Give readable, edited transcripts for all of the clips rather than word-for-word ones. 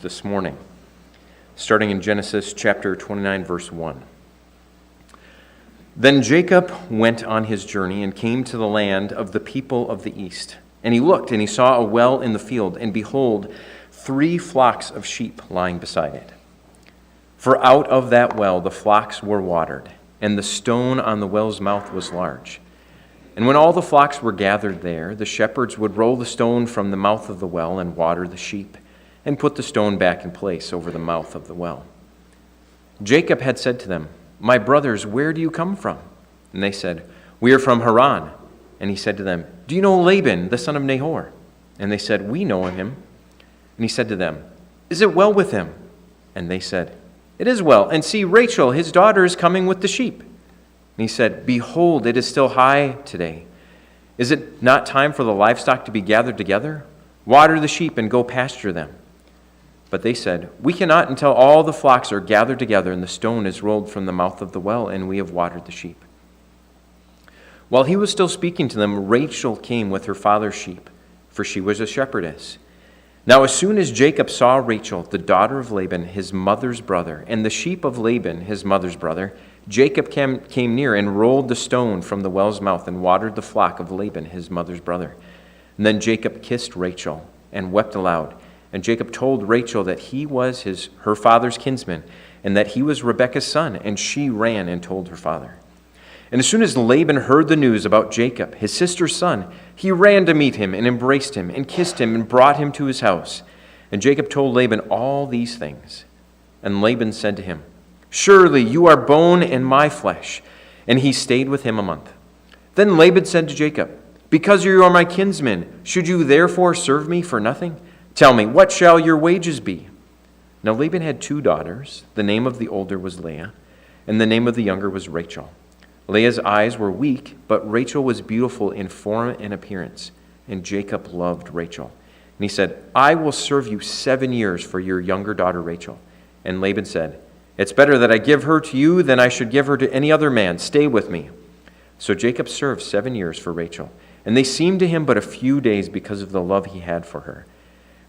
this morning, starting in Genesis chapter 29, verse 1. Then Jacob went on his journey and came to the land of the people of the east. And he looked, and he saw a well in the field, and behold, 3 flocks of sheep lying beside it. For out of that well the flocks were watered, and the stone on the well's mouth was large. And when all the flocks were gathered there, the shepherds would roll the stone from the mouth of the well and water the sheep, and put the stone back in place over the mouth of the well. Jacob had said to them, "My brothers, where do you come from?" And they said, "We are from Haran." And he said to them, "Do you know Laban, the son of Nahor?" And they said, "We know him." And he said to them, "Is it well with him?" And they said, "It is well. And see, Rachel, his daughter, is coming with the sheep." And he said, "Behold, it is still high today. Is it not time for the livestock to be gathered together? Water the sheep and go pasture them." But they said, "We cannot until all the flocks are gathered together and the stone is rolled from the mouth of the well, and we have watered the sheep." While he was still speaking to them, Rachel came with her father's sheep, for she was a shepherdess. Now as soon as Jacob saw Rachel, the daughter of Laban, his mother's brother, and the sheep of Laban, his mother's brother, Jacob came near and rolled the stone from the well's mouth and watered the flock of Laban, his mother's brother. And then Jacob kissed Rachel and wept aloud. And Jacob told Rachel that he was her father's kinsman, and that he was Rebekah's son, and she ran and told her father. And as soon as Laban heard the news about Jacob, his sister's son, he ran to meet him and embraced him and kissed him and brought him to his house. And Jacob told Laban all these things. And Laban said to him, "Surely you are bone and my flesh." And he stayed with him a month. Then Laban said to Jacob, "Because you are my kinsman, should you therefore serve me for nothing? Tell me, what shall your wages be?" Now Laban had 2 daughters. The name of the older was Leah, and the name of the younger was Rachel. Leah's eyes were weak, but Rachel was beautiful in form and appearance, and Jacob loved Rachel. And he said, "I will serve you 7 years for your younger daughter Rachel." And Laban said, "It's better that I give her to you than I should give her to any other man. Stay with me." So Jacob served 7 years for Rachel, and they seemed to him but a few days because of the love he had for her.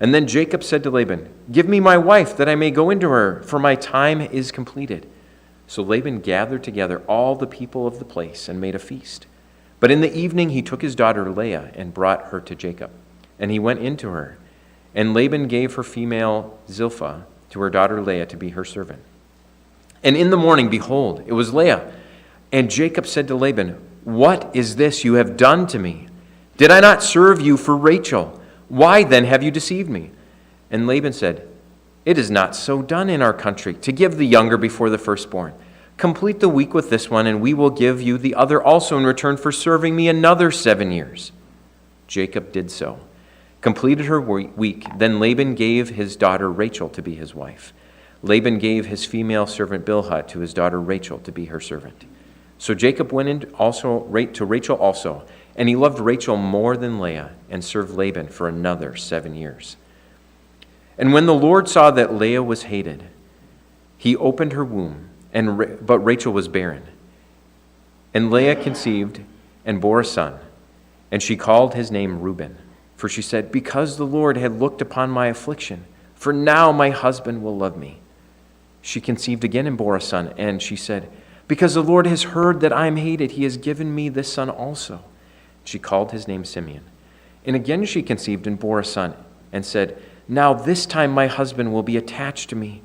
And then Jacob said to Laban, "Give me my wife, that I may go into her, for my time is completed." So Laban gathered together all the people of the place and made a feast. But in the evening he took his daughter Leah and brought her to Jacob. And he went into her. And Laban gave her female Zilpah to her daughter Leah to be her servant. And in the morning, behold, it was Leah. And Jacob said to Laban, "What is this you have done to me? Did I not serve you for Rachel? Why then have you deceived me?" And Laban said, "It is not so done in our country, to give the younger before the firstborn. Complete the week with this one, and we will give you the other also in return for serving me another 7 years." Jacob did so, completed her week. Then Laban gave his daughter Rachel to be his wife. Laban gave his female servant Bilhah to his daughter Rachel to be her servant. So Jacob went in to Rachel also, and he loved Rachel more than Leah, and served Laban for another 7 years. And when the Lord saw that Leah was hated, he opened her womb, but Rachel was barren. And Leah conceived and bore a son, and she called his name Reuben. For she said, "Because the Lord had looked upon my affliction, for now my husband will love me." She conceived again and bore a son, and she said, "Because the Lord has heard that I am hated, he has given me this son also." She called his name Simeon. And again she conceived and bore a son, and said, "Now this time my husband will be attached to me,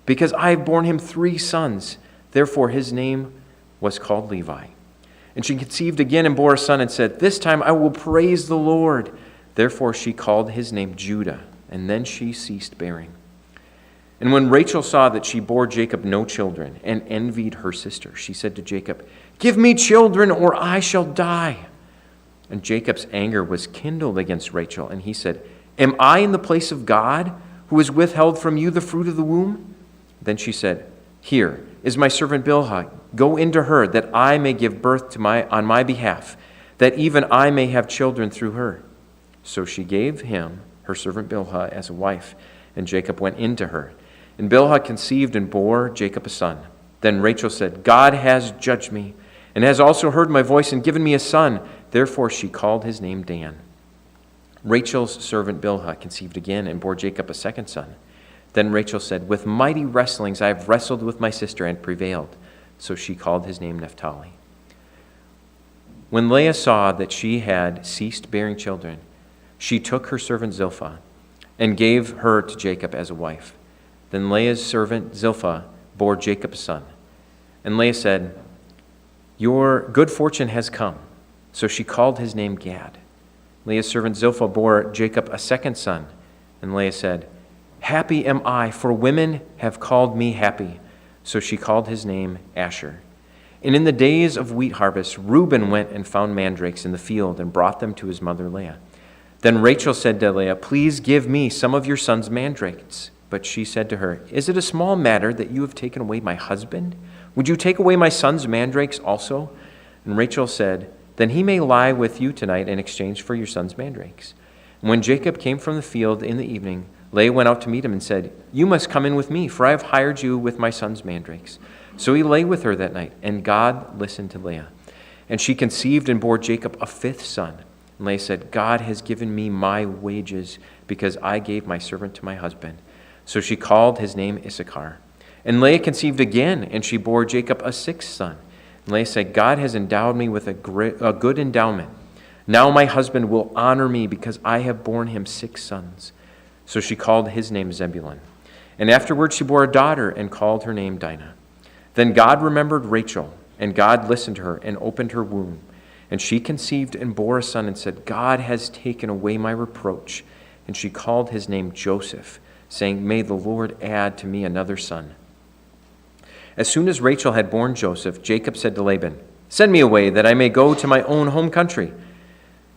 because I have borne him 3 sons. Therefore his name was called Levi." And she conceived again and bore a son, and said, "This time I will praise the Lord." Therefore she called his name Judah, and then she ceased bearing. And when Rachel saw that she bore Jacob no children, and envied her sister, she said to Jacob, "Give me children, or I shall die." And Jacob's anger was kindled against Rachel, and he said, "Am I in the place of God, who has withheld from you the fruit of the womb?" Then she said, "Here is my servant Bilhah. Go into her, that I may give birth on my behalf, that even I may have children through her." So she gave him her servant Bilhah as a wife, and Jacob went into her. And Bilhah conceived and bore Jacob a son. Then Rachel said, "God has judged me, and has also heard my voice and given me a son." Therefore she called his name Dan. Rachel's servant Bilhah conceived again and bore Jacob a second son. Then Rachel said, "With mighty wrestlings I have wrestled with my sister and prevailed." So she called his name Naphtali. When Leah saw that she had ceased bearing children, she took her servant Zilpah and gave her to Jacob as a wife. Then Leah's servant Zilpah bore Jacob a son. And Leah said, "Your good fortune has come." So she called his name Gad. Leah's servant Zilpah bore Jacob a second son. And Leah said, "Happy am I, for women have called me happy." So she called his name Asher. And in the days of wheat harvest, Reuben went and found mandrakes in the field and brought them to his mother Leah. Then Rachel said to Leah, "Please give me some of your son's mandrakes." But she said to her, "Is it a small matter that you have taken away my husband? Would you take away my son's mandrakes also?" And Rachel said, "Then he may lie with you tonight in exchange for your son's mandrakes." And when Jacob came from the field in the evening, Leah went out to meet him and said, "You must come in with me, for I have hired you with my son's mandrakes." So he lay with her that night, and God listened to Leah. And she conceived and bore Jacob a fifth son. And Leah said, "God has given me my wages, because I gave my servant to my husband." So she called his name Issachar. And Leah conceived again, and she bore Jacob a sixth son. And Leah said, "God has endowed me with a good endowment. Now my husband will honor me, because I have borne him 6 sons." So she called his name Zebulun. And afterward she bore a daughter and called her name Dinah. Then God remembered Rachel, and God listened to her and opened her womb. And she conceived and bore a son and said, "God has taken away my reproach." And she called his name Joseph, saying, "May the Lord add to me another son." As soon as Rachel had borne Joseph, Jacob said to Laban, "Send me away, that I may go to my own home country.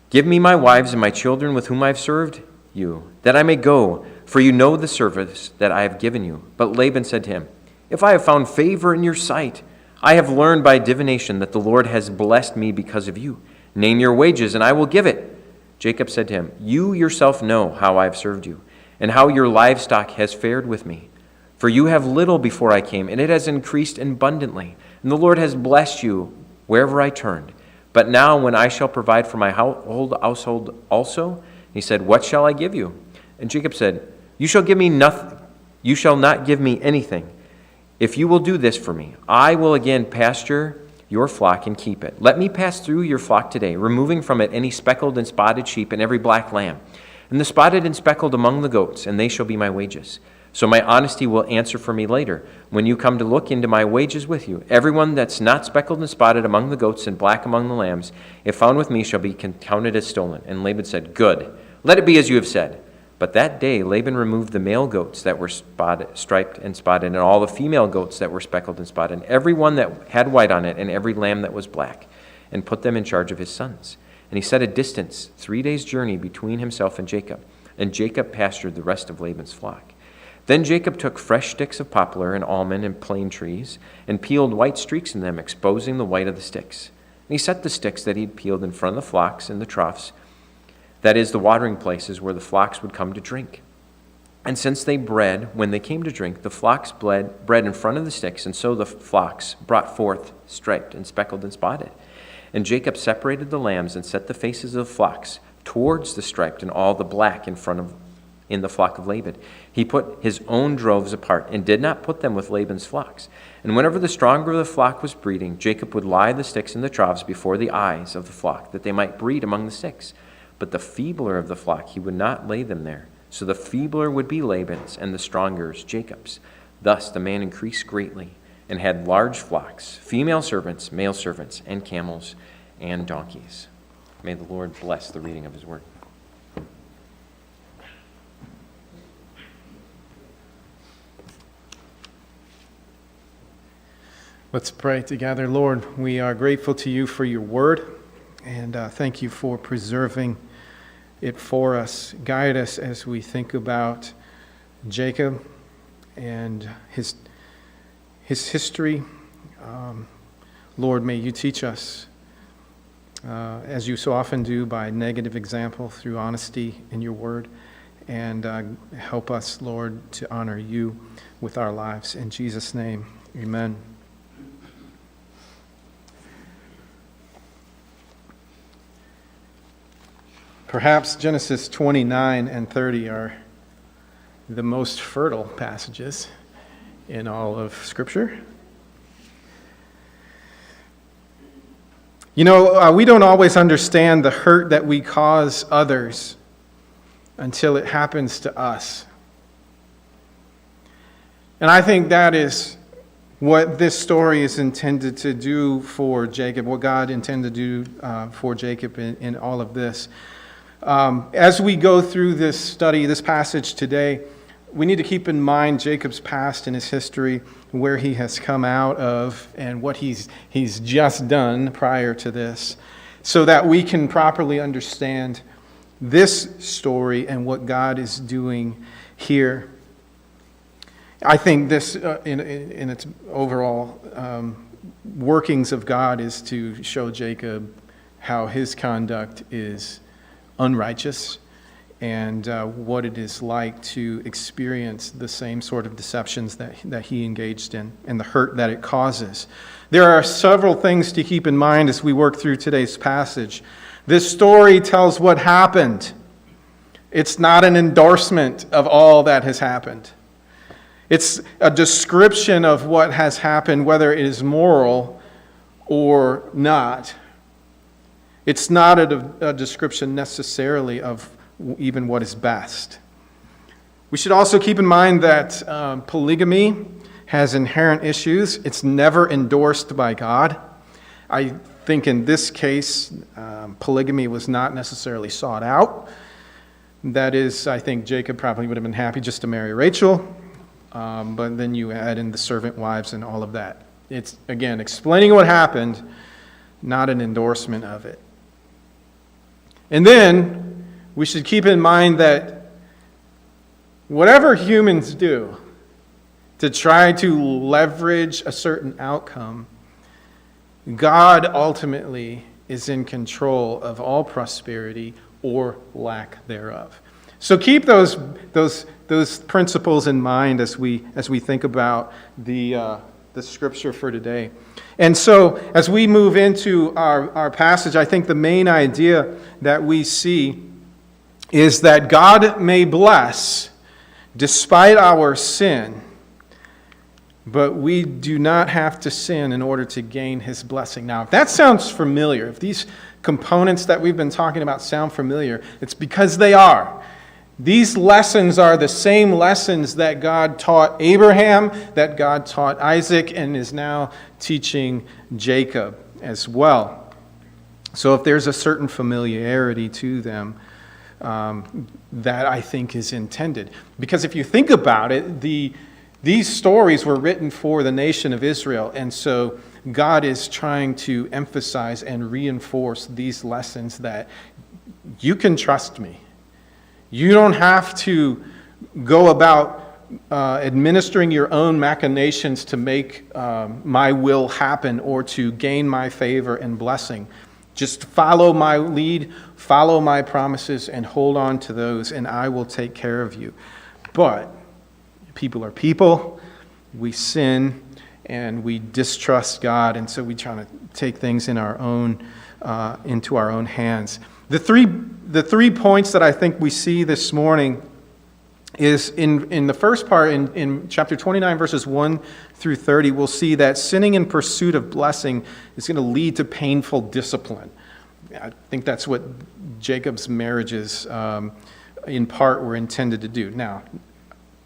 Give me my wives and my children with whom I have served you, that I may go, for you know the service that I have given you." But Laban said to him, "If I have found favor in your sight, I have learned by divination that the Lord has blessed me because of you. Name your wages, and I will give it." Jacob said to him, "You yourself know how I have served you, and how your livestock has fared with me. For you have little before I came, and it has increased abundantly, and the Lord has blessed you wherever I turned. But now when I shall provide for my household also," he said, "What shall I give you?" And Jacob said, "You shall give me nothing. You shall not give me anything. If you will do this for me, I will again pasture your flock and keep it. Let me pass through your flock today, removing from it any speckled and spotted sheep and every black lamb, and the spotted and speckled among the goats, and they shall be my wages. So my honesty will answer for me later, when you come to look into my wages with you. Everyone that's not speckled and spotted among the goats and black among the lambs, if found with me, shall be counted as stolen." And Laban said, "Good, let it be as you have said." But that day Laban removed the male goats that were striped and spotted, and all the female goats that were speckled and spotted, and every one that had white on it, and every lamb that was black, and put them in charge of his sons. And he set a distance 3 days' journey between himself and Jacob pastured the rest of Laban's flock. Then Jacob took fresh sticks of poplar and almond and plane trees, and peeled white streaks in them, exposing the white of the sticks. And he set the sticks that he had peeled in front of the flocks in the troughs, that is, the watering places where the flocks would come to drink. And since they bred, when they came to drink, the flocks bred in front of the sticks, and so the flocks brought forth striped and speckled and spotted. And Jacob separated the lambs and set the faces of the flocks towards the striped and all the black in the flock of Laban. He put his own droves apart and did not put them with Laban's flocks. And whenever the stronger of the flock was breeding, Jacob would lie the sticks in the troughs before the eyes of the flock, that they might breed among the sticks. But the feebler of the flock he would not lay them there. So the feebler would be Laban's, and the strongers Jacob's. Thus the man increased greatly, and had large flocks, female servants, male servants, and camels and donkeys. May the Lord bless the reading of his word. Let's pray together. Lord, we are grateful to you for your word, and thank you for preserving it for us. Guide us as we think about Jacob and his history. Lord, may you teach us, as you so often do, by negative example through honesty in your word, and help us, Lord, to honor you with our lives. In Jesus' name, amen. Perhaps Genesis 29 and 30 are the most fertile passages in all of Scripture. You know, we don't always understand the hurt that we cause others until it happens to us. And I think that is what this story is intended to do for Jacob, what God intended to do for Jacob in all of this. As we go through this study, this passage today, we need to keep in mind Jacob's past and his history, where he has come out of and what he's just done prior to this, so that we can properly understand this story and what God is doing here. I think this, in its overall workings of God, is to show Jacob how his conduct is unrighteous, and what it is like to experience the same sort of deceptions that he engaged in and the hurt that it causes. There are several things to keep in mind as we work through today's passage. This story tells what happened. It's not an endorsement of all that has happened. It's a description of what has happened, whether it is moral or not. It's not a description necessarily of even what is best. We should also keep in mind that polygamy has inherent issues. It's never endorsed by God. I think in this case, polygamy was not necessarily sought out. That is, I think Jacob probably would have been happy just to marry Rachel, but then you add in the servant wives and all of that. It's, again, explaining what happened, not an endorsement of it. And then we should keep in mind that whatever humans do to try to leverage a certain outcome, God ultimately is in control of all prosperity or lack thereof. So keep those principles in mind as we think about the scripture for today. And so as we move into our passage, I think the main idea that we see is that God may bless despite our sin, but we do not have to sin in order to gain his blessing. Now, if that sounds familiar, if these components that we've been talking about sound familiar, it's because they are. These lessons are the same lessons that God taught Abraham, that God taught Isaac, and is now teaching Jacob as well. So if there's a certain familiarity to them, that I think is intended. Because if you think about it, these stories were written for the nation of Israel, and so God is trying to emphasize and reinforce these lessons that you can trust me. You don't have to go about administering your own machinations to make my will happen or to gain my favor and blessing. Just follow my lead, follow my promises, and hold on to those, and I will take care of you. But people are people. We sin, and we distrust God, and so we try to take things in our own into our own hands. The three points that I think we see this morning is in the first part, in chapter 29, verses 1 through 30, we'll see that sinning in pursuit of blessing is going to lead to painful discipline. I think that's what Jacob's marriages, in part, were intended to do. Now,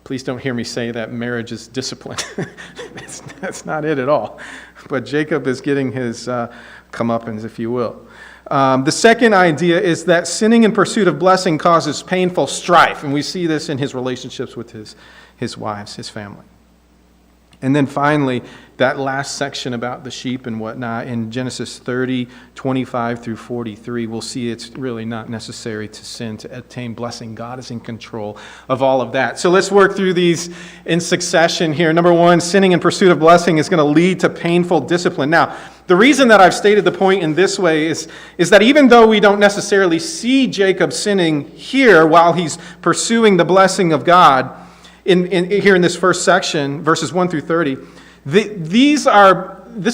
please don't hear me say that marriage is discipline. That's not it at all. But Jacob is getting his comeuppance, if you will. The second idea is that sinning in pursuit of blessing causes painful strife, and we see this in his relationships with his wives, his family. And then finally, that last section about the sheep and whatnot in Genesis 30, 25 through 43, we'll see it's really not necessary to sin to attain blessing. God is in control of all of that. So let's work through these in succession here. Number one, sinning in pursuit of blessing is going to lead to painful discipline. Now, the reason that I've stated the point in this way is that even though we don't necessarily see Jacob sinning here while he's pursuing the blessing of God, here in this first section, verses 1 through 30, this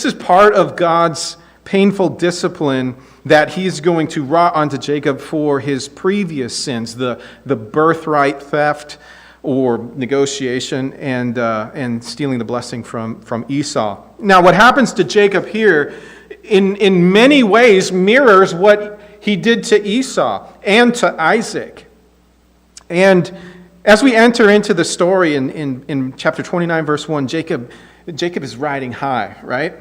is part of God's painful discipline that he's going to wrought onto Jacob for his previous sins, the birthright theft, or negotiation and stealing the blessing from Esau. Now, what happens to Jacob here in many ways mirrors what he did to Esau and to Isaac. And as we enter into the story in chapter 29, verse 1, Jacob is riding high, right?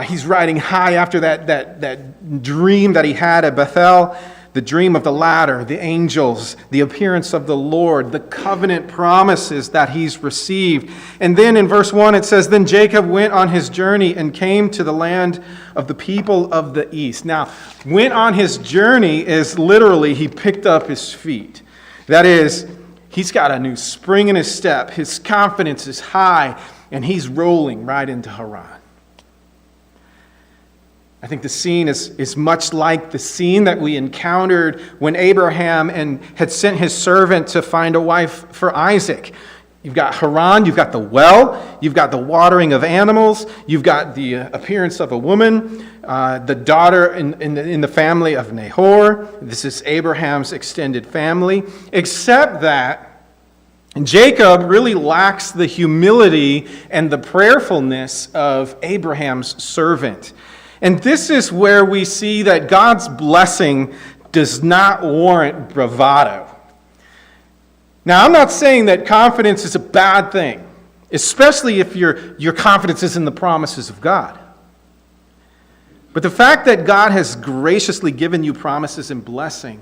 He's riding high after that dream that he had at Bethel, the dream of the ladder, the angels, the appearance of the Lord, the covenant promises that he's received. And then in verse 1 it says, "Then Jacob went on his journey and came to the land of the people of the east." Now, went on his journey is literally he picked up his feet. That is, he's got a new spring in his step. His confidence is high, and he's rolling right into Haran. I think the scene is much like the scene that we encountered when Abraham had sent his servant to find a wife for Isaac. You've got Haran, you've got the well, you've got the watering of animals, you've got the appearance of a woman, the daughter in the family of Nahor. This is Abraham's extended family, except that Jacob really lacks the humility and the prayerfulness of Abraham's servant. And this is where we see that God's blessing does not warrant bravado. Now, I'm not saying that confidence is a bad thing, especially if your confidence is in the promises of God. But the fact that God has graciously given you promises and blessing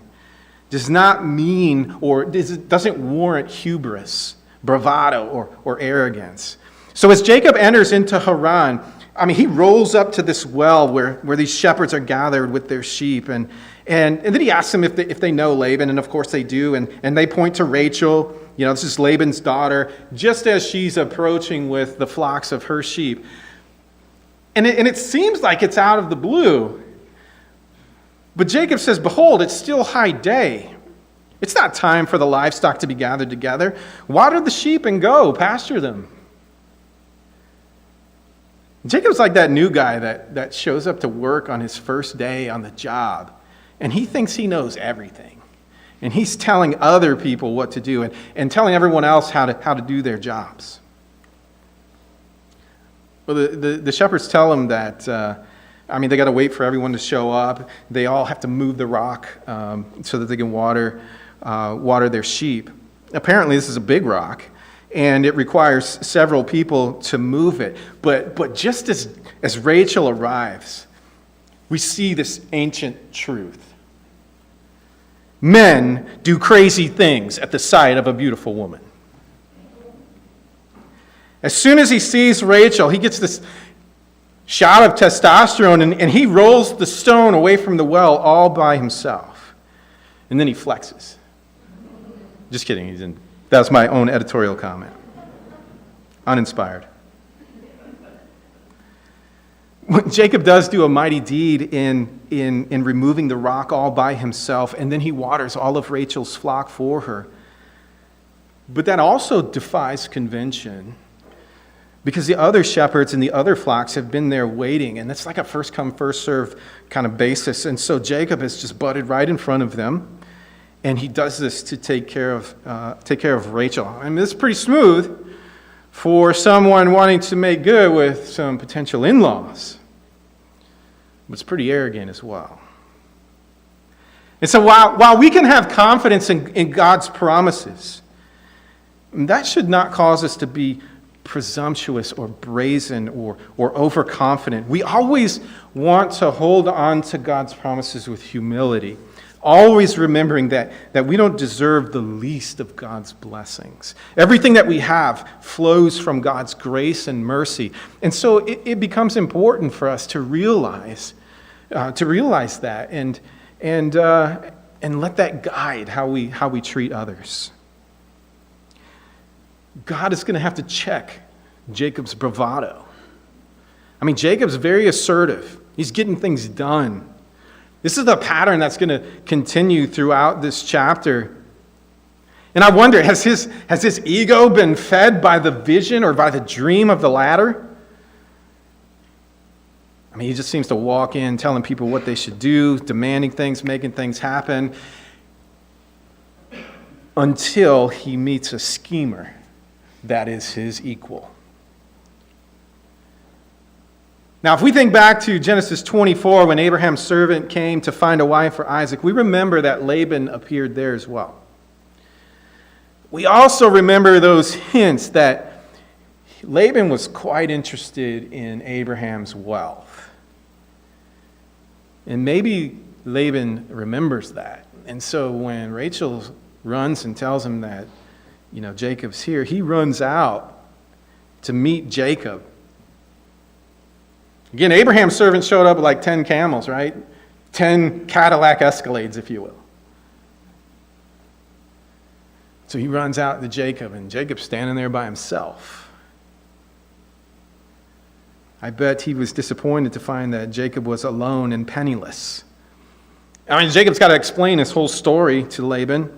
does not mean or doesn't warrant hubris, bravado, or arrogance. So as Jacob enters into Haran, he rolls up to this well where these shepherds are gathered with their sheep. And then he asks them if they know Laban, and of course they do. And they point to Rachel. This is Laban's daughter, just as she's approaching with the flocks of her sheep. And it seems like it's out of the blue. But Jacob says, "Behold, it's still high day. It's not time for the livestock to be gathered together. Water the sheep and go, pasture them." Jacob's like that new guy that shows up to work on his first day on the job, and he thinks he knows everything. And he's telling other people what to do and telling everyone else how to do their jobs. Well, the shepherds tell him that, they got to wait for everyone to show up. They all have to move the rock so that they can water their sheep. Apparently, this is a big rock, and it requires several people to move it. But just as Rachel arrives, we see this ancient truth. Men do crazy things at the sight of a beautiful woman. As soon as he sees Rachel, he gets this shot of testosterone, and he rolls the stone away from the well all by himself. And then he flexes. Just kidding. That was my own editorial comment. Uninspired. Jacob does do a mighty deed in removing the rock all by himself, and then he waters all of Rachel's flock for her. But that also defies convention, because the other shepherds and the other flocks have been there waiting, and it's like a first come, first served kind of basis. And so Jacob has just butted right in front of them, and he does this to take care of Rachel. This is pretty smooth for someone wanting to make good with some potential in-laws, but it's pretty arrogant as well. And so while we can have confidence in God's promises, that should not cause us to be presumptuous or brazen or overconfident. We always want to hold on to God's promises with humility, always remembering that we don't deserve the least of God's blessings. Everything that we have flows from God's grace and mercy. And so it becomes important for us to realize that and let that guide how we treat others. God is going to have to check Jacob's bravado. Jacob's very assertive. He's getting things done. This is the pattern that's going to continue throughout this chapter. And I wonder, has his ego been fed by the vision or by the dream of the ladder? He just seems to walk in telling people what they should do, demanding things, making things happen. until he meets a schemer that is his equal. Now, if we think back to Genesis 24, when Abraham's servant came to find a wife for Isaac, we remember that Laban appeared there as well. We also remember those hints that Laban was quite interested in Abraham's wealth. And maybe Laban remembers that. And so when Rachel runs and tells him that, Jacob's here, he runs out to meet Jacob. Again, Abraham's servant showed up with like 10 camels, right? 10 Cadillac Escalades, if you will. So he runs out to Jacob, and Jacob's standing there by himself. I bet he was disappointed to find that Jacob was alone and penniless. Jacob's got to explain his whole story to Laban,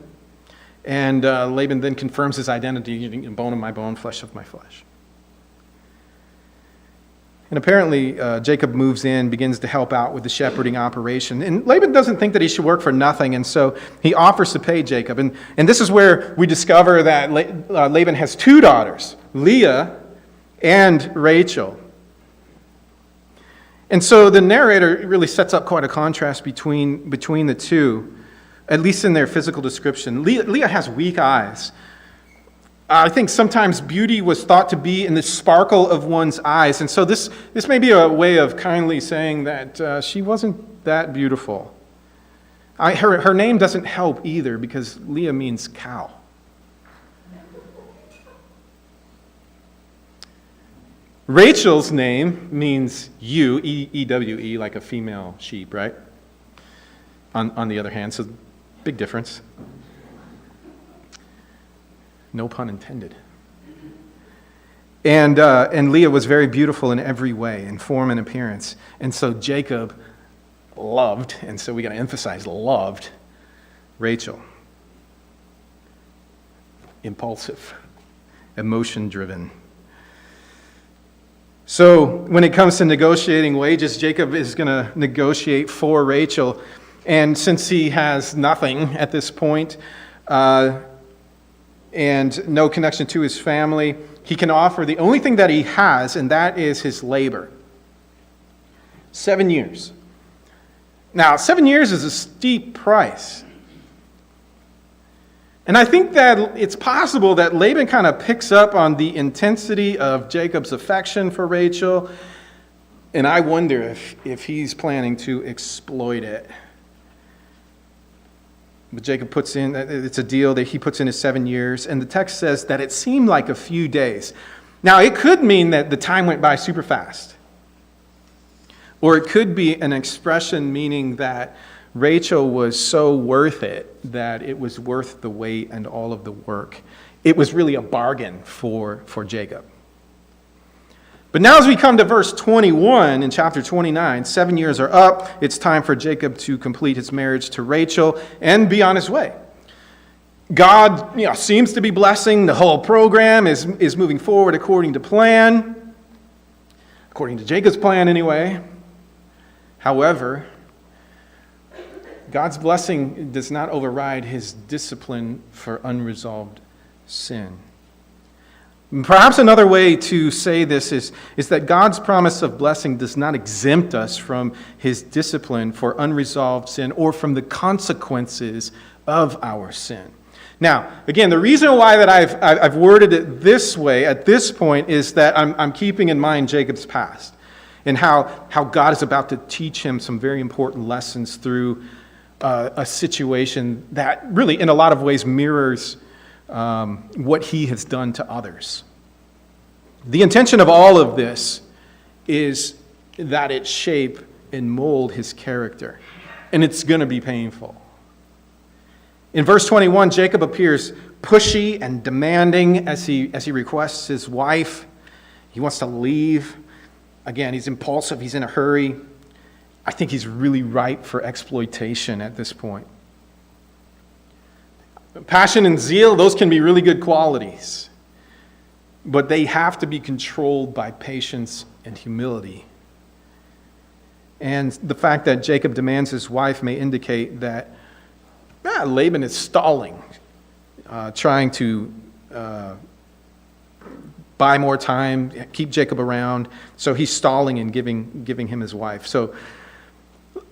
and Laban then confirms his identity, bone of my bone, flesh of my flesh. And apparently, Jacob moves in, begins to help out with the shepherding operation. And Laban doesn't think that he should work for nothing, and so he offers to pay Jacob. And this is where we discover that Laban has two daughters, Leah and Rachel. And so the narrator really sets up quite a contrast between the two, at least in their physical description. Leah has weak eyes. I think sometimes beauty was thought to be in the sparkle of one's eyes. And so this may be a way of kindly saying that she wasn't that beautiful. Her name doesn't help either, because Leah means cow. Rachel's name means ewe, E-W-E, like a female sheep, right? On the other hand, so big difference. No pun intended. And Leah was very beautiful in every way, in form and appearance. And so Jacob loved, and so we got to emphasize loved, Rachel. Impulsive, emotion-driven. So when it comes to negotiating wages, Jacob is going to negotiate for Rachel. And since he has nothing at this point, and no connection to his family, he can offer the only thing that he has, and that is his labor. 7 years. Now, 7 years is a steep price. And I think that it's possible that Laban kind of picks up on the intensity of Jacob's affection for Rachel, and I wonder if he's planning to exploit it. But Jacob puts in, it's a deal that he puts in his 7 years, and the text says that it seemed like a few days. Now, it could mean that the time went by super fast. Or it could be an expression meaning that Rachel was so worth it that it was worth the wait and all of the work. It was really a bargain for Jacob. But now as we come to verse 21 in chapter 29, 7 years are up. It's time for Jacob to complete his marriage to Rachel and be on his way. God seems to be blessing. The whole program is moving forward according to plan. According to Jacob's plan anyway. However, God's blessing does not override his discipline for unresolved sin. Perhaps another way to say this is that God's promise of blessing does not exempt us from his discipline for unresolved sin or from the consequences of our sin. Now, again, the reason why that I've worded it this way at this point is that I'm keeping in mind Jacob's past and how God is about to teach him some very important lessons through a situation that really, in a lot of ways, mirrors what he has done to others. The intention of all of this is that it shape and mold his character. And it's going to be painful. In verse 21, Jacob appears pushy and demanding as he requests his wife. He wants to leave. Again, he's impulsive. He's in a hurry. I think he's really ripe for exploitation at this point. Passion and zeal, those can be really good qualities, but they have to be controlled by patience and humility. And the fact that Jacob demands his wife may indicate that Laban is stalling, trying to buy more time, keep Jacob around. So he's stalling and giving him his wife. So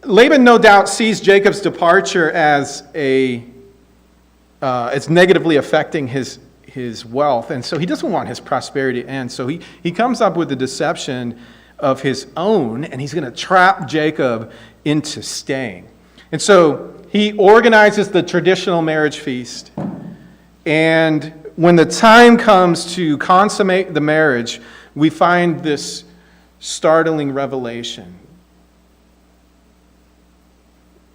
Laban no doubt sees Jacob's departure as it's negatively affecting his wealth, and so he doesn't want his prosperity to end. So he comes up with a deception of his own, and he's going to trap Jacob into staying. And so he organizes the traditional marriage feast, and when the time comes to consummate the marriage, we find this startling revelation.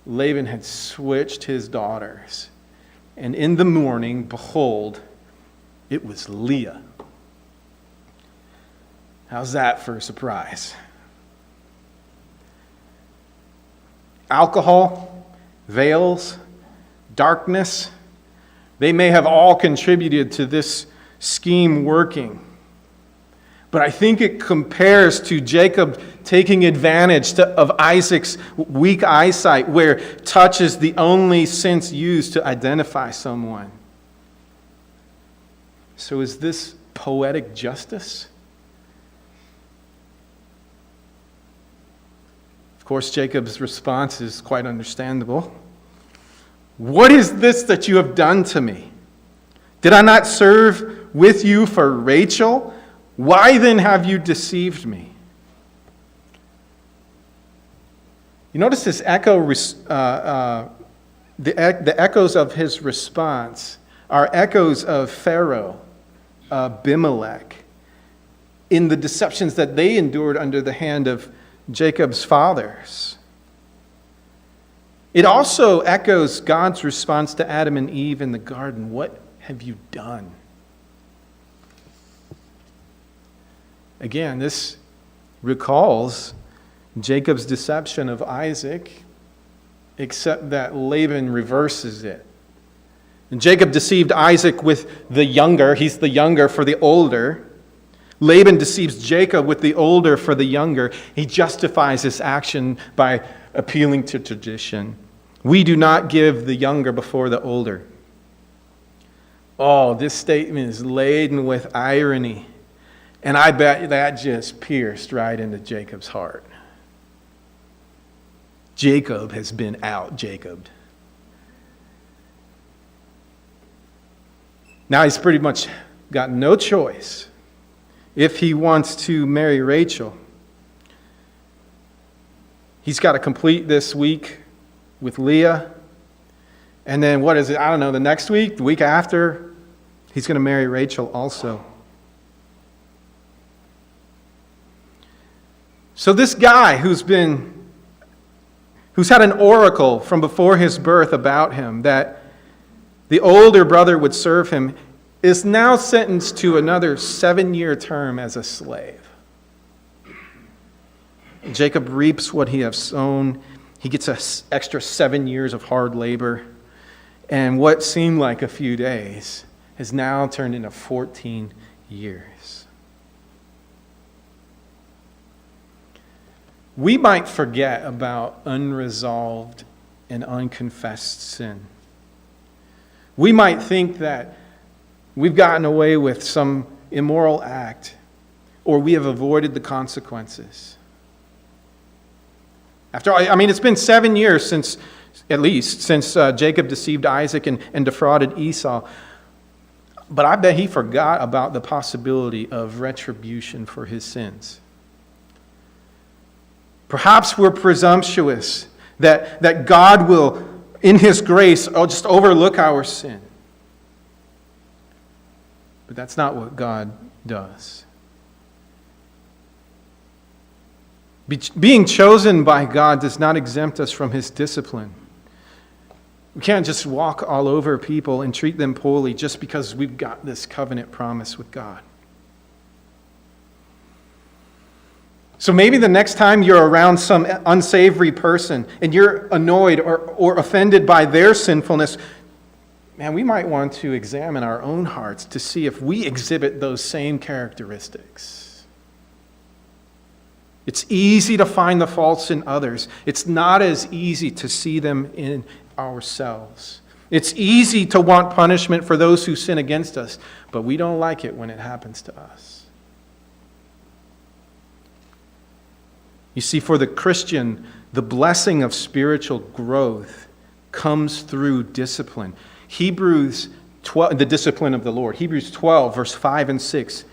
Laban had switched his daughters, and in the morning, behold, it was Leah. How's that for a surprise? Alcohol, veils, darkness, they may have all contributed to this scheme working. But I think it compares to Jacob taking advantage of Isaac's weak eyesight, where touch is the only sense used to identify someone. So is this poetic justice? Of course, Jacob's response is quite understandable. What is this that you have done to me? Did I not serve with you for Rachel? Why then have you deceived me? You notice this the echoes of his response are echoes of Pharaoh, Abimelech, in the deceptions that they endured under the hand of Jacob's fathers. It also echoes God's response to Adam and Eve in the garden. What have you done? Again, this recalls Jacob's deception of Isaac, except that Laban reverses it. And Jacob deceived Isaac with the younger. He's the younger for the older. Laban deceives Jacob with the older for the younger. He justifies this action by appealing to tradition. We do not give the younger before the older. Oh, this statement is laden with irony. And I bet that just pierced right into Jacob's heart. Jacob has been out-Jacobed. Now he's pretty much got no choice if he wants to marry Rachel. He's got to complete this week with Leah. And then what is it? I don't know, the next week, the week after, he's going to marry Rachel also. So this guy who's had an oracle from before his birth about him that the older brother would serve him is now sentenced to another 7-year term as a slave. Jacob reaps what he has sown. He gets an extra 7 years of hard labor. And what seemed like a few days has now turned into 14 years. We might forget about unresolved and unconfessed sin. We might think that we've gotten away with some immoral act, or we have avoided the consequences. After all, it's been 7 years since Jacob deceived Isaac and defrauded Esau. But I bet he forgot about the possibility of retribution for his sins. Perhaps we're presumptuous that God will, in His grace, just overlook our sin. But that's not what God does. Being chosen by God does not exempt us from His discipline. We can't just walk all over people and treat them poorly just because we've got this covenant promise with God. So maybe the next time you're around some unsavory person and you're annoyed or offended by their sinfulness, man, we might want to examine our own hearts to see if we exhibit those same characteristics. It's easy to find the faults in others. It's not as easy to see them in ourselves. It's easy to want punishment for those who sin against us, but we don't like it when it happens to us. You see, for the Christian, the blessing of spiritual growth comes through discipline. Hebrews 12, the discipline of the Lord. Hebrews 12, verse 5 and 6.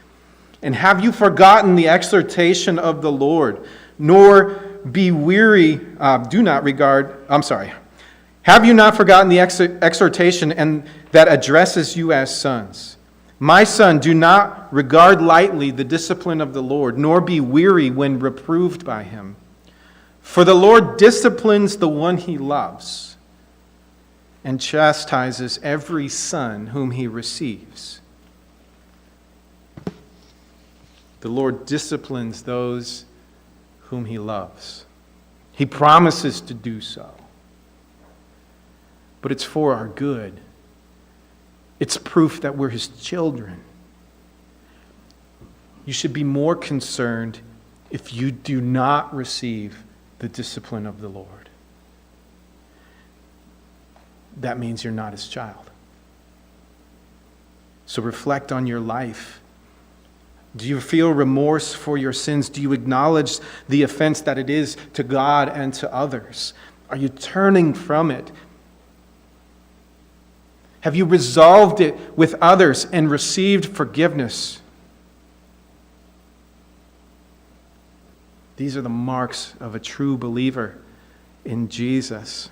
And have you forgotten the exhortation of the Lord, nor be weary, have you not forgotten the exhortation and that addresses you as sons? My son, do not regard lightly the discipline of the Lord, nor be weary when reproved by him. For the Lord disciplines the one he loves and chastises every son whom he receives. The Lord disciplines those whom he loves. He promises to do so. But it's for our good. It's proof that we're his children. You should be more concerned if you do not receive the discipline of the Lord. That means you're not his child. So reflect on your life. Do you feel remorse for your sins? Do you acknowledge the offense that it is to God and to others? Are you turning from it? Have you resolved it with others and received forgiveness? These are the marks of a true believer in Jesus.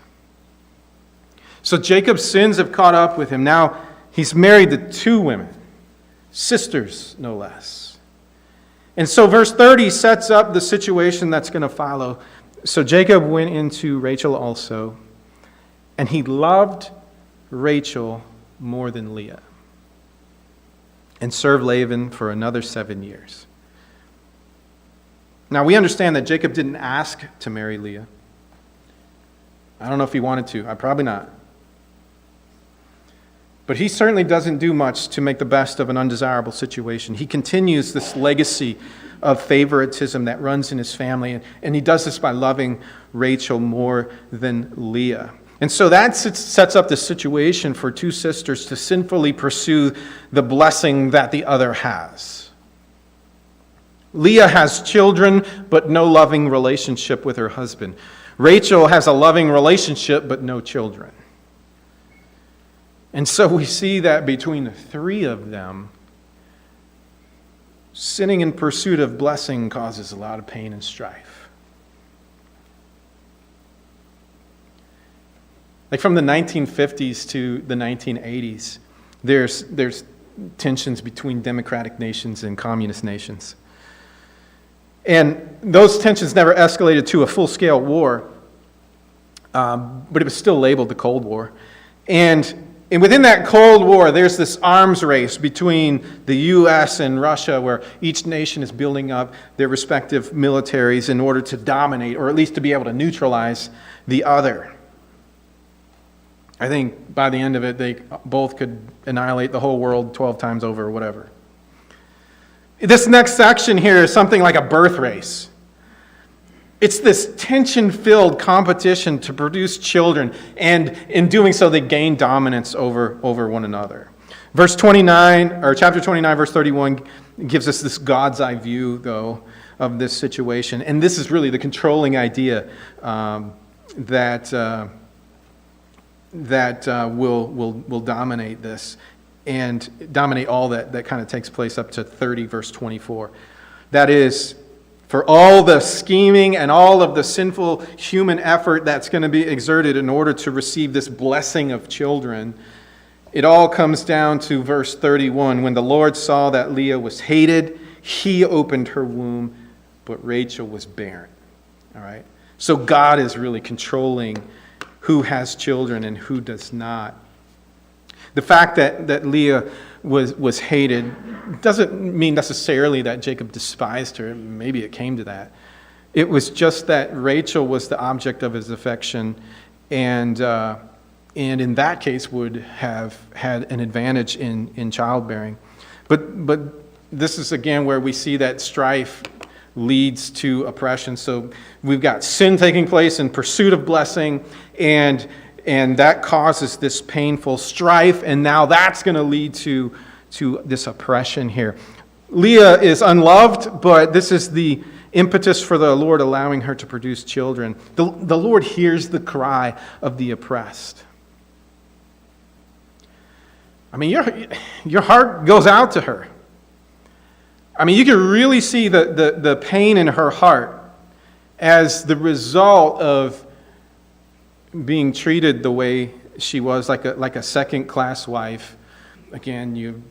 So Jacob's sins have caught up with him. Now he's married to two women, sisters no less. And so verse 30 sets up the situation that's going to follow. So Jacob went into Rachel also, and he loved Rachel more than Leah, and served Laban for another 7 years. Now we understand that Jacob didn't ask to marry Leah. I don't know if he wanted to. Probably not. But he certainly doesn't do much to make the best of an undesirable situation. He continues this legacy of favoritism that runs in his family, and he does this by loving Rachel more than Leah. And so that sets up the situation for two sisters to sinfully pursue the blessing that the other has. Leah has children, but no loving relationship with her husband. Rachel has a loving relationship, but no children. And so we see that between the three of them, sinning in pursuit of blessing causes a lot of pain and strife. Like from the 1950s to the 1980s, there's tensions between democratic nations and communist nations. And those tensions never escalated to a full-scale war, but it was still labeled the Cold War. And within that Cold War, there's this arms race between the U.S. and Russia, where each nation is building up their respective militaries in order to dominate, or at least to be able to neutralize the other. I think by the end of it, they both could annihilate the whole world 12 times over or whatever. This next section here is something like a birth race. It's this tension-filled competition to produce children, and in doing so, they gain dominance over one another. Verse 29, or chapter 29, verse 31, gives us this God's eye view, though, of this situation. And this is really the controlling idea that will dominate this and dominate all that kind of takes place up to 30, verse 24. That is, for all the scheming and all of the sinful human effort that's going to be exerted in order to receive this blessing of children, it all comes down to verse 31. When the Lord saw that Leah was hated, he opened her womb, but Rachel was barren. All right? So God is really controlling who has children and who does not. The fact that Leah was hated doesn't mean necessarily that Jacob despised her. Maybe it came to that. It was just that Rachel was the object of his affection, and in that case would have had an advantage in childbearing. But this is again where we see that strife leads to oppression. So we've got sin taking place in pursuit of blessing, and And that causes this painful strife, and now that's going to lead to this oppression here. Leah is unloved, but this is the impetus for the Lord allowing her to produce children. The Lord hears the cry of the oppressed. I mean, your heart goes out to her. I mean, you can really see the pain in her heart as the result of being treated the way she was, like a second-class wife. Again, you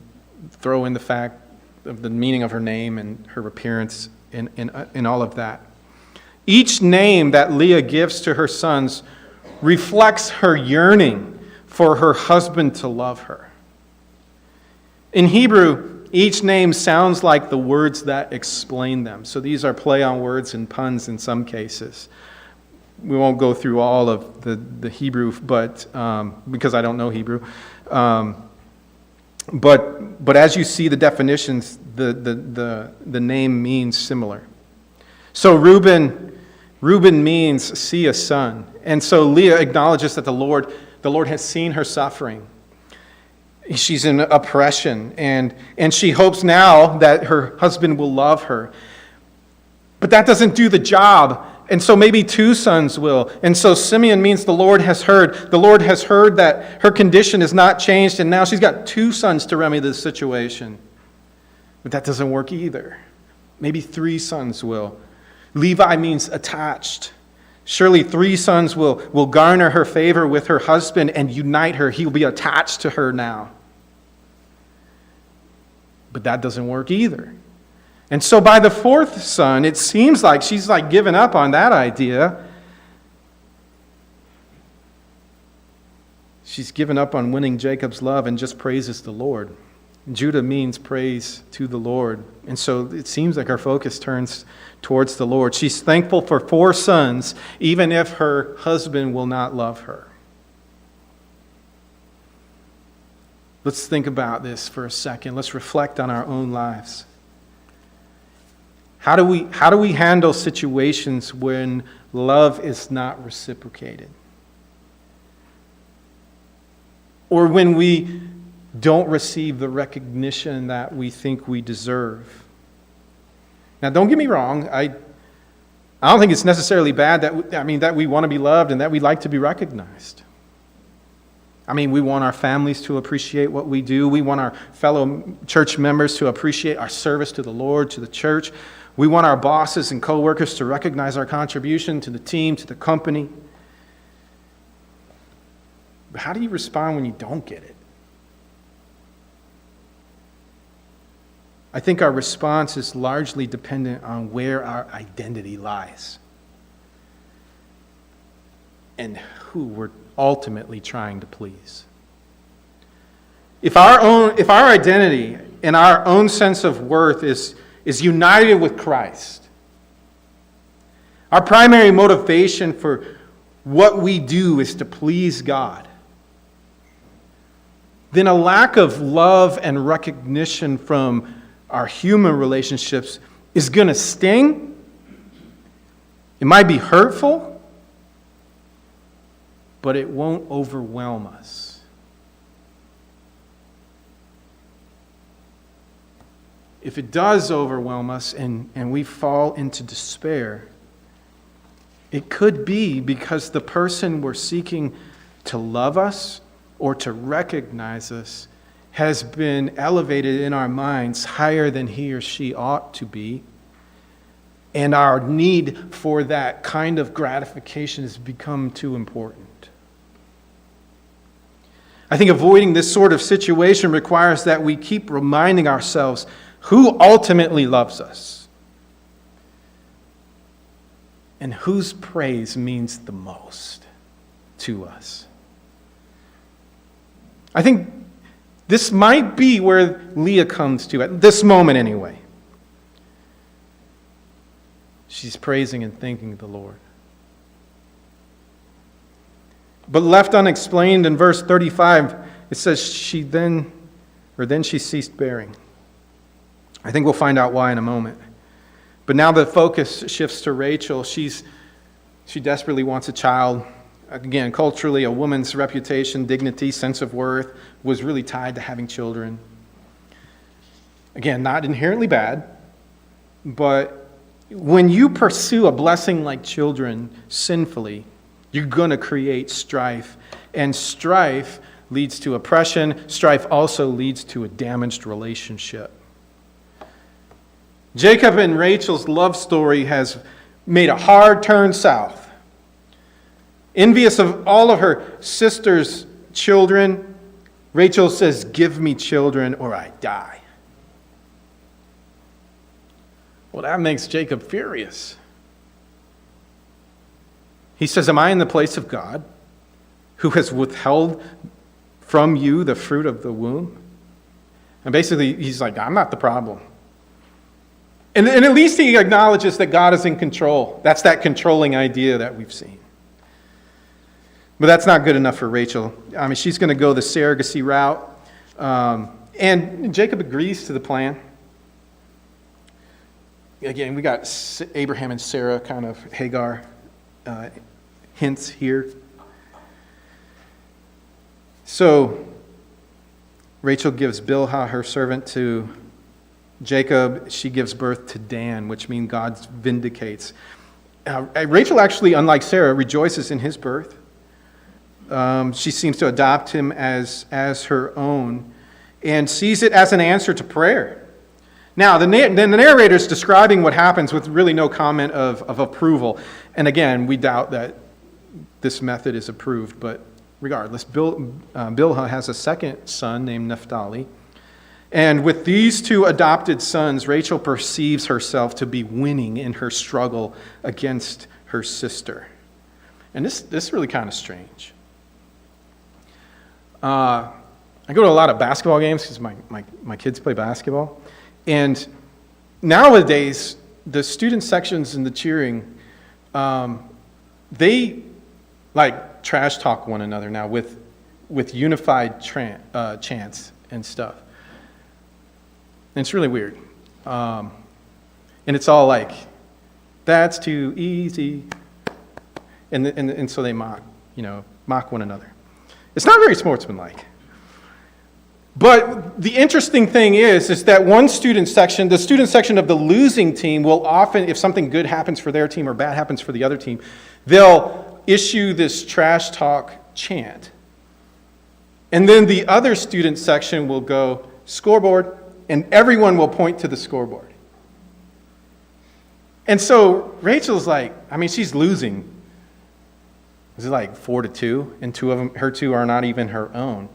throw in the fact of the meaning of her name and her appearance and all of that. Each name that Leah gives to her sons reflects her yearning for her husband to love her. In Hebrew, each name sounds like the words that explain them. So these are play on words and puns in some cases. We won't go through all of the Hebrew, but because I don't know Hebrew. But as you see the definitions, the name means similar. So Reuben means see a son. And so Leah acknowledges that the Lord has seen her suffering. She's in oppression, and she hopes now that her husband will love her. But that doesn't do the job. And so maybe two sons will. And so Simeon means the Lord has heard. The Lord has heard that her condition is not changed, and now she's got two sons to remedy this situation. But that doesn't work either. Maybe three sons will. Levi means attached. Surely three sons will garner her favor with her husband and unite her. He'll be attached to her now. But that doesn't work either. And so by the fourth son, it seems like she's given up on that idea. She's given up on winning Jacob's love and just praises the Lord. Judah means praise to the Lord. And so it seems like her focus turns towards the Lord. She's thankful for four sons, even if her husband will not love her. Let's think about this for a second. Let's reflect on our own lives. How do we handle situations when love is not reciprocated? Or when we don't receive the recognition that we think we deserve? Now, don't get me wrong. I don't think it's necessarily bad that we want to be loved and that we like to be recognized. I mean, we want our families to appreciate what we do. We want our fellow church members to appreciate our service to the Lord, to the church. We want our bosses and coworkers to recognize our contribution to the team, to the company. But how do you respond when you don't get it? I think our response is largely dependent on where our identity lies and who we're ultimately trying to please. If our identity and our own sense of worth is united with Christ, our primary motivation for what we do is to please God, then a lack of love and recognition from our human relationships is going to sting. It might be hurtful, but it won't overwhelm us. If it does overwhelm us and we fall into despair, it could be because the person we're seeking to love us or to recognize us has been elevated in our minds higher than he or she ought to be. And our need for that kind of gratification has become too important. I think avoiding this sort of situation requires that we keep reminding ourselves who ultimately loves us and whose praise means the most to us. I think this might be where Leah comes to, at this moment anyway. She's praising and thanking the Lord. But left unexplained in verse 35, it says then she ceased bearing. I think we'll find out why in a moment. But now the focus shifts to Rachel. She desperately wants a child. Again, culturally, a woman's reputation, dignity, sense of worth was really tied to having children. Again, not inherently bad, but when you pursue a blessing like children sinfully, you're going to create strife. And strife leads to oppression. Strife also leads to a damaged relationship. Jacob and Rachel's love story has made a hard turn south. Envious of all of her sister's children, Rachel says, "Give me children or I die." Well, that makes Jacob furious. He says, "Am I in the place of God, who has withheld from you the fruit of the womb?" And basically, he's like, "I'm not the problem." And at least he acknowledges that God is in control. That's that controlling idea that we've seen. But that's not good enough for Rachel. I mean, she's going to go the surrogacy route. And Jacob agrees to the plan. Again, we got Abraham and Sarah, kind of Hagar hints here. So Rachel gives Bilhah, her servant, to Jacob. She gives birth to Dan, which means God vindicates. Rachel actually, unlike Sarah, rejoices in his birth. She seems to adopt him as her own and sees it as an answer to prayer. Now, the narrator is describing what happens with really no comment of approval. And again, we doubt that this method is approved, but regardless, Bilhah has a second son named Naphtali. And with these two adopted sons, Rachel perceives herself to be winning in her struggle against her sister. And this is really kind of strange. I go to a lot of basketball games because my kids play basketball. And nowadays, the student sections and the cheering, they like trash talk one another now with unified chants and stuff. And it's really weird. And it's all like, "That's too easy." And so they mock one another. It's not very sportsmanlike. But the interesting thing is that one student section, the student section of the losing team, will often, if something good happens for their team or bad happens for the other team, they'll issue this trash talk chant. And then the other student section will go, "Scoreboard," and everyone will point to the scoreboard. And so Rachel's like, she's losing. Is it like 4-2? And two of them, her two are not even her own.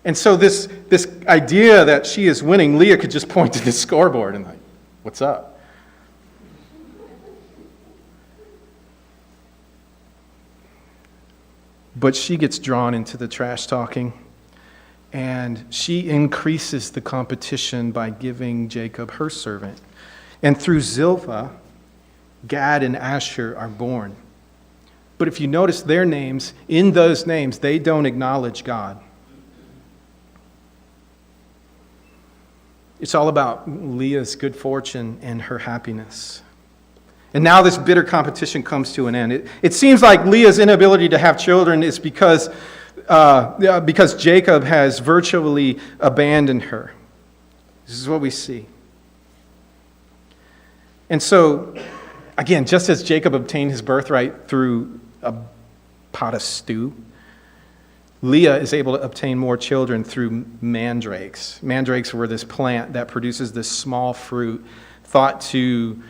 And so this idea that she is winning, Leah could just point to the scoreboard and like, "What's up?" But she gets drawn into the trash talking, and she increases the competition by giving Jacob her servant. And through Zilpah, Gad and Asher are born. But if you notice their names, in those names, they don't acknowledge God. It's all about Leah's good fortune and her happiness. And now this bitter competition comes to an end. It seems like Leah's inability to have children is because Jacob has virtually abandoned her. This is what we see. And so, again, just as Jacob obtained his birthright through a pot of stew, Leah is able to obtain more children through mandrakes. Mandrakes were this plant that produces this small fruit thought to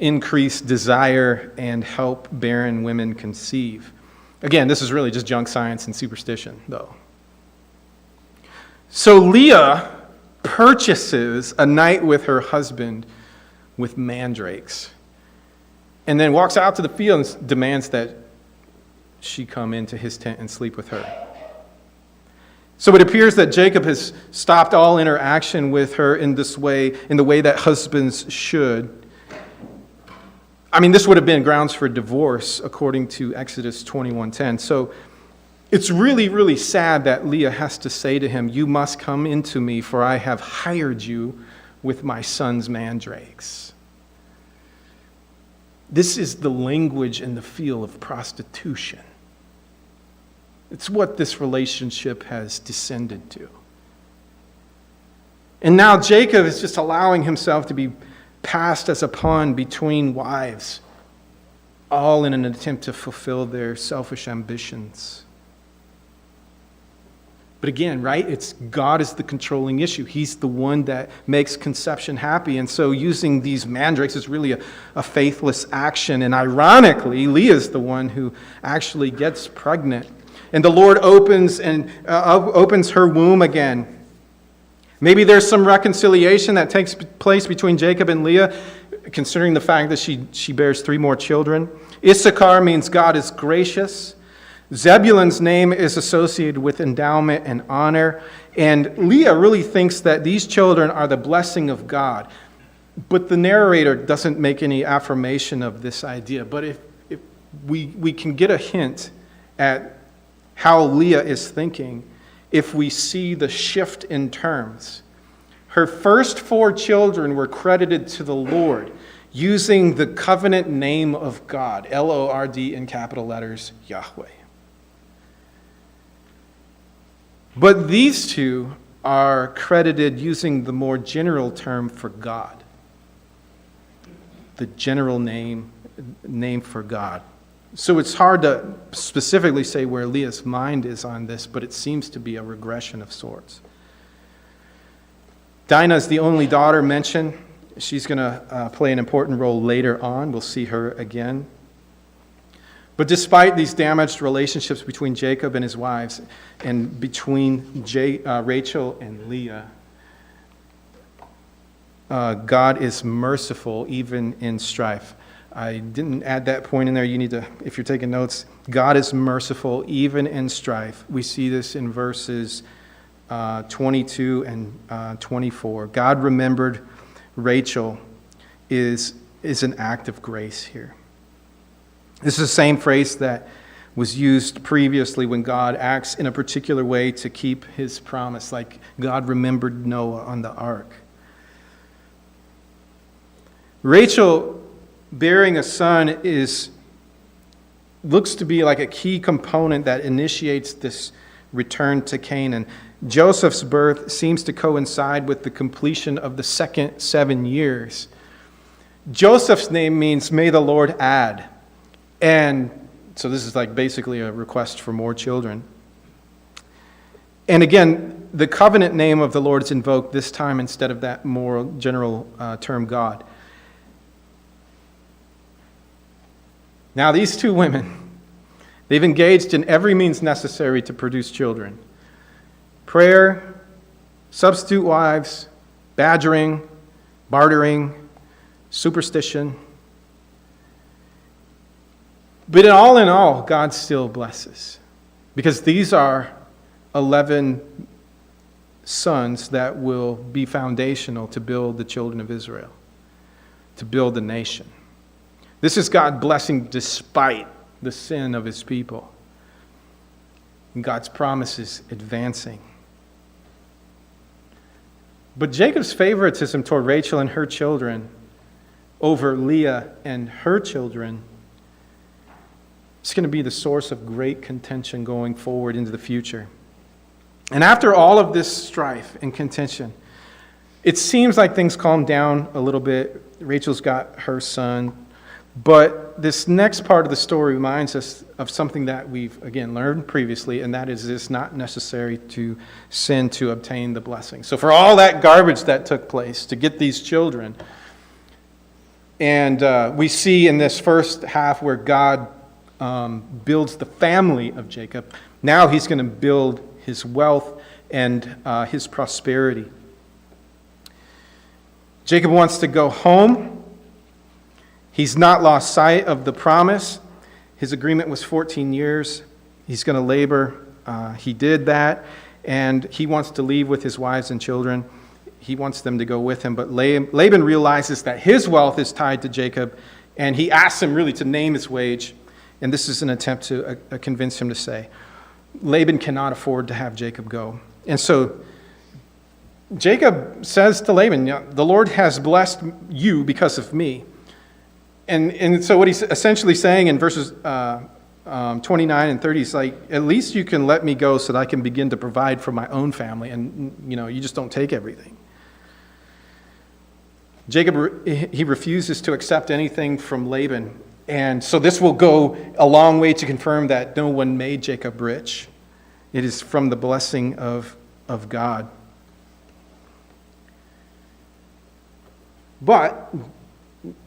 increase desire and help barren women conceive. Again, this is really just junk science and superstition, though. So Leah purchases a night with her husband with mandrakes, and then walks out to the field and demands that she come into his tent and sleep with her. So it appears that Jacob has stopped all interaction with her in this way, in the way that husbands should. This would have been grounds for divorce according to Exodus 21:10. So it's really, really sad that Leah has to say to him, "You must come into me, for I have hired you with my son's mandrakes." This is the language and the feel of prostitution. It's what this relationship has descended to. And now Jacob is just allowing himself to be passed as a pawn between wives, all in an attempt to fulfill their selfish ambitions. But again, right, it's God is the controlling issue. He's the one that makes conception happy. And so using these mandrakes is really a faithless action. And ironically, Leah's the one who actually gets pregnant. And the Lord opens her womb again. Maybe there's some reconciliation that takes place between Jacob and Leah, considering the fact that she bears 3 more children. Issachar means God is gracious. Zebulun's name is associated with endowment and honor. And Leah really thinks that these children are the blessing of God. But the narrator doesn't make any affirmation of this idea. But if we can get a hint at how Leah is thinking if we see the shift in terms. Her first 4 children were credited to the Lord using the covenant name of God, Lord in capital letters, Yahweh. But these 2 are credited using the more general term for God, the general name for God. So it's hard to specifically say where Leah's mind is on this, but it seems to be a regression of sorts. Dinah is the only daughter mentioned. She's going to play an important role later on. We'll see her again. But despite these damaged relationships between Jacob and his wives and between Rachel and Leah, God is merciful even in strife. I didn't add that point in there. You need to, if you're taking notes, God is merciful even in strife. We see this in verses 22 and 24. God remembered Rachel is an act of grace here. This is the same phrase that was used previously when God acts in a particular way to keep his promise, like God remembered Noah on the ark. Rachel bearing a son looks to be like a key component that initiates this return to Canaan. Joseph's birth seems to coincide with the completion of the second 7 years. Joseph's name means, may the Lord add. And so this is like basically a request for more children. And again, the covenant name of the Lord is invoked this time instead of that more general term God. Now these 2 women, they've engaged in every means necessary to produce children. Prayer, substitute wives, badgering, bartering, superstition. But in all, God still blesses. Because these are 11 sons that will be foundational to build the children of Israel, to build the nation. This is God blessing despite the sin of his people. And God's promises advancing. But Jacob's favoritism toward Rachel and her children over Leah and her children is going to be the source of great contention going forward into the future. And after all of this strife and contention, it seems like things calmed down a little bit. Rachel's got her son. But this next part of the story reminds us of something that we've, again, learned previously, and that is it's not necessary to sin to obtain the blessing. So for all that garbage that took place to get these children, and we see in this first half where God builds the family of Jacob, now he's going to build his wealth and his prosperity. Jacob wants to go home. He's not lost sight of the promise. His agreement was 14 years. He's going to labor. He did that. And he wants to leave with his wives and children. He wants them to go with him. But Laban realizes that his wealth is tied to Jacob. And he asks him really to name his wage. And this is an attempt to convince him to say, Laban cannot afford to have Jacob go. And so Jacob says to Laban, the Lord has blessed you because of me. And so what he's essentially saying in verses 29 and 30, he's like, at least you can let me go so that I can begin to provide for my own family, and you just don't take everything. Jacob, he refuses to accept anything from Laban, and so this will go a long way to confirm that no one made Jacob rich. It is from the blessing of God. But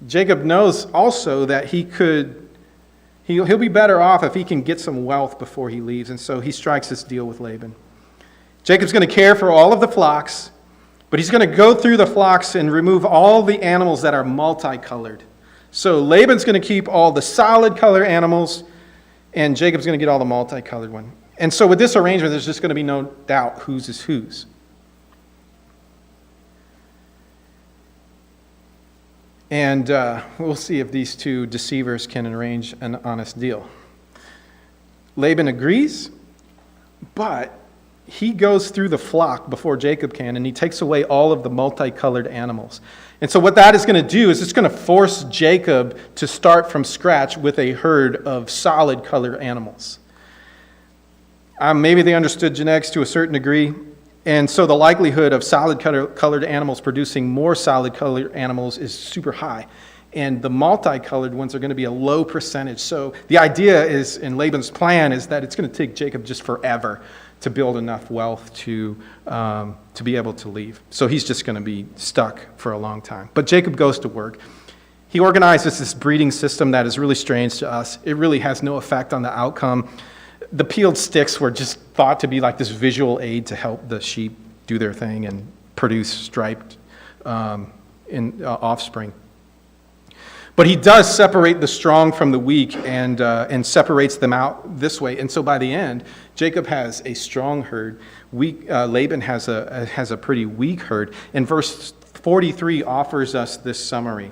Jacob knows also that he'll be better off if he can get some wealth before he leaves, and so he strikes this deal with Laban. Jacob's going to care for all of the flocks, but he's going to go through the flocks and remove all the animals that are multicolored. So Laban's going to keep all the solid color animals, and Jacob's going to get all the multicolored one. And so with this arrangement, there's just going to be no doubt whose is whose. And we'll see if these two deceivers can arrange an honest deal. Laban agrees, but he goes through the flock before Jacob can, and he takes away all of the multicolored animals. And so what that is going to do is it's going to force Jacob to start from scratch with a herd of solid colored animals. Maybe they understood genetics to a certain degree, and so the likelihood of solid colored animals producing more solid colored animals is super high. And the multicolored ones are going to be a low percentage. So the idea is, in Laban's plan, is that it's going to take Jacob just forever to build enough wealth to be able to leave. So he's just going to be stuck for a long time. But Jacob goes to work. He organizes this breeding system that is really strange to us. It really has no effect on the outcome. The peeled sticks were just thought to be like this visual aid to help the sheep do their thing and produce striped offspring. But he does separate the strong from the weak and separates them out this way. And so by the end, Jacob has a strong herd. Laban has a pretty weak herd. And verse 43 offers us this summary.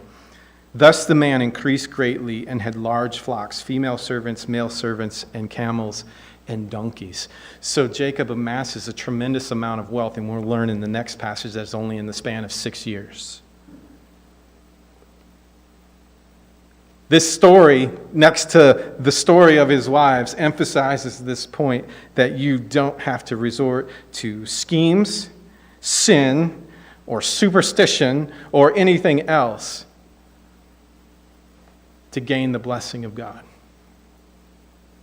Thus the man increased greatly and had large flocks, female servants, male servants, and camels and donkeys. So Jacob amasses a tremendous amount of wealth, and we'll learn in the next passage that's only in the span of 6 years. This story, next to the story of his wives, emphasizes this point that you don't have to resort to schemes, sin, or superstition, or anything else to gain the blessing of God.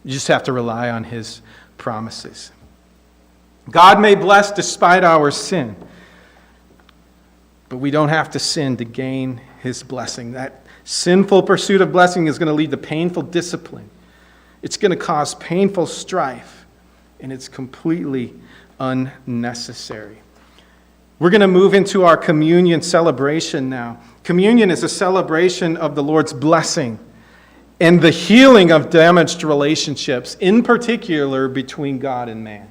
You just have to rely on His promises. God may bless despite our sin, but we don't have to sin to gain His blessing. That sinful pursuit of blessing is going to lead to painful discipline. It's going to cause painful strife, and it's completely unnecessary. We're going to move into our communion celebration now. Communion is a celebration of the Lord's blessing and the healing of damaged relationships, in particular between God and man.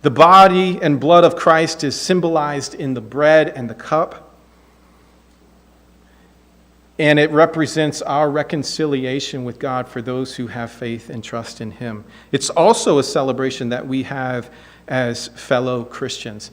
The body and blood of Christ is symbolized in the bread and the cup, and it represents our reconciliation with God for those who have faith and trust in Him. It's also a celebration that we have as fellow Christians.